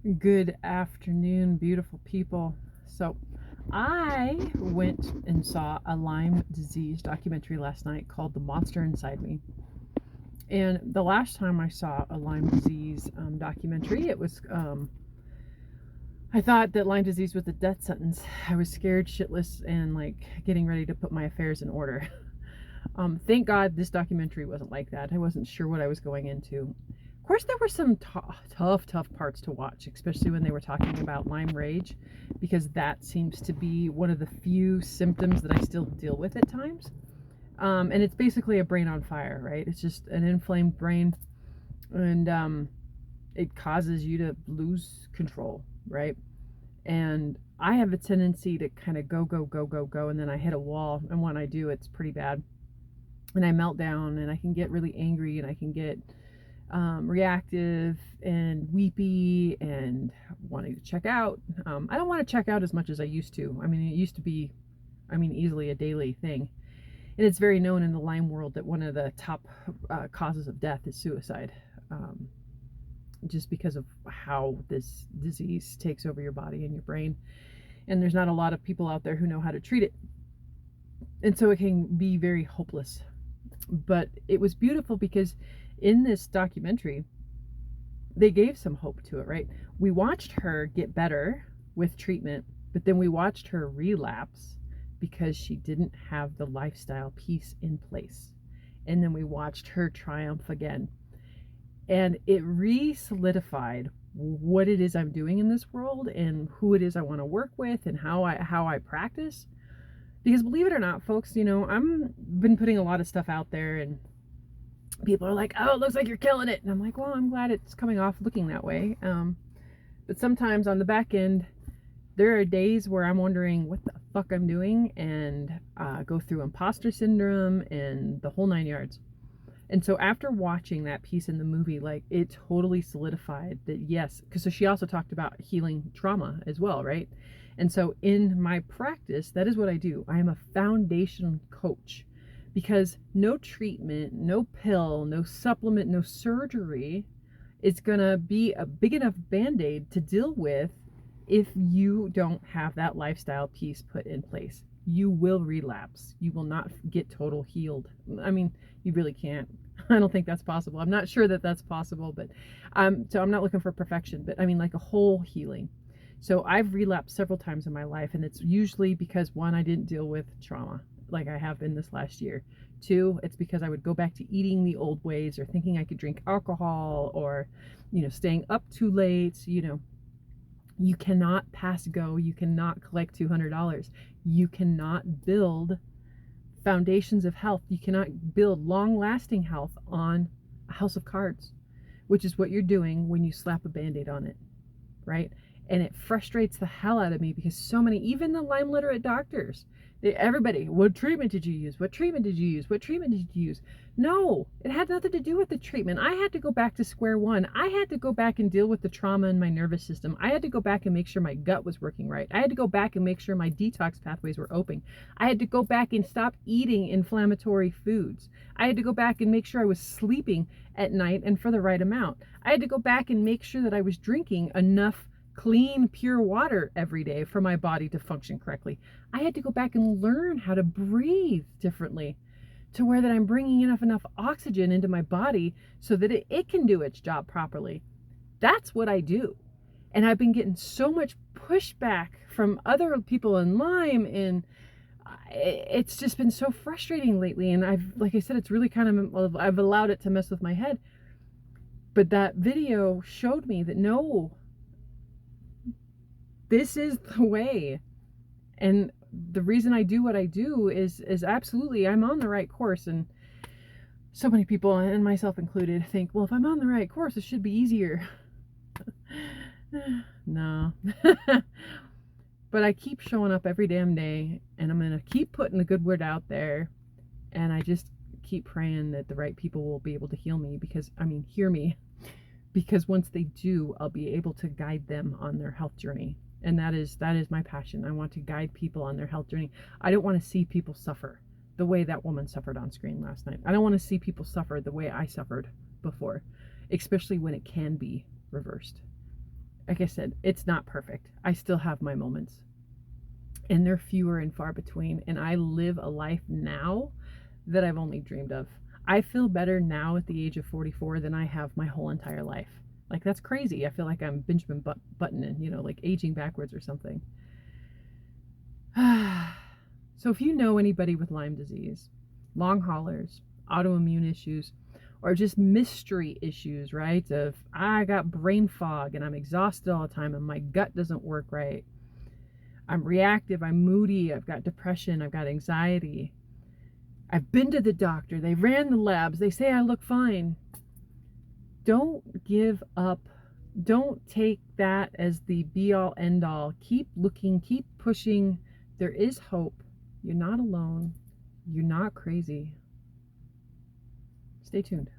Good afternoon, beautiful people. So, I went and saw a Lyme disease documentary last night called The Monster Inside Me. And the last time I saw a Lyme disease documentary, I thought that Lyme disease was a death sentence. I was scared shitless and like getting ready to put my affairs in order. Thank God this documentary wasn't like that. I wasn't sure what I was going into. Of course, there were some tough parts to watch, especially when they were talking about Lyme rage, because that seems to be one of the few symptoms that I still deal with at times. And it's basically a brain on fire, right? It's just an inflamed brain, and it causes you to lose control, right? And I have a tendency to kind of go, and then I hit a wall. And when I do, it's pretty bad. And I melt down, and I can get really angry, and I can get reactive and weepy and wanting to check out. I don't want to check out as much as I used to. I mean, it used to be, easily a daily thing. And it's very known in the Lyme world that one of the top causes of death is suicide, just because of how this disease takes over your body and your brain. And there's not a lot of people out there who know how to treat it. And so it can be very hopeless. But it was beautiful because in this documentary, they gave some hope to it, right? We watched her get better with treatment, but then we watched her relapse because she didn't have the lifestyle piece in place. And then we watched her triumph again. And it re-solidified what it is I'm doing in this world and who it is I want to work with and how I practice. Because believe it or not, folks, I'm been putting a lot of stuff out there, and people are like, oh, it looks like you're killing it. And I'm like, well, I'm glad it's coming off looking that way. But sometimes on the back end, there are days where I'm wondering what the fuck I'm doing, and go through imposter syndrome and the whole 9 yards. And so after watching that piece in the movie, like, it totally solidified that yes, because so she also talked about healing trauma as well, right? And so in my practice, that is what I do. I am a foundation coach, because no treatment, no pill, no supplement, no surgery is gonna be a big enough band-aid to deal with if you don't have that lifestyle piece put in place. You will relapse. You will not get total healed. I mean, you really can't. I don't think that's possible. I'm not sure that that's possible, but so I'm not looking for perfection, but I mean like a whole healing. So I've relapsed several times in my life, and it's usually because, one, I didn't deal with trauma like I have in this last year. Two, it's because I would go back to eating the old ways, or thinking I could drink alcohol, or staying up too late. You cannot pass go. You cannot collect $200. You cannot build foundations of health. You cannot build long-lasting health on a house of cards, which is what you're doing when you slap a band-aid on it, right? And it frustrates the hell out of me, because so many, even the Lyme literate doctors, everybody, what treatment did you use? What treatment did you use? What treatment did you use? No, it had nothing to do with the treatment. I had to go back to square one. I had to go back and deal with the trauma in my nervous system. I had to go back and make sure my gut was working right. I had to go back and make sure my detox pathways were open. I had to go back and stop eating inflammatory foods. I had to go back and make sure I was sleeping at night and for the right amount. I had to go back and make sure that I was drinking enough clean, pure water every day for my body to function correctly. I had to go back and learn how to breathe differently, to where that I'm bringing enough oxygen into my body so that it can do its job properly. That's what I do. And I've been getting so much pushback from other people in Lyme, and it's just been so frustrating lately. And like I said, it's really I've allowed it to mess with my head. But that video showed me that no, this is the way. And the reason I do what I do is absolutely, I'm on the right course. And so many people, and myself included, think, well, if I'm on the right course, it should be easier. No. But I keep showing up every damn day, and I'm going to keep putting the good word out there. And I just keep praying that the right people will be able to heal me, hear me. Because once they do, I'll be able to guide them on their health journey. And that is my passion. I want to guide people on their health journey. I don't want to see people suffer the way that woman suffered on screen last night. I don't want to see people suffer the way I suffered before, especially when it can be reversed. like I said, it's not perfect. I still have my moments, and they're fewer and far between. And I live a life now that I've only dreamed of. I feel better now at the age of 44 than I have my whole entire life. Like, that's crazy. I feel like I'm Benjamin Buttoning, like aging backwards or something. So if you know anybody with Lyme disease, long haulers, autoimmune issues, or just mystery issues, right? Of I got brain fog and I'm exhausted all the time and my gut doesn't work right. I'm reactive, I'm moody, I've got depression, I've got anxiety. I've been to the doctor, they ran the labs, they say I look fine. Don't give up. Don't take that as the be all end all. Keep looking, keep pushing. There is hope. You're not alone. You're not crazy. Stay tuned.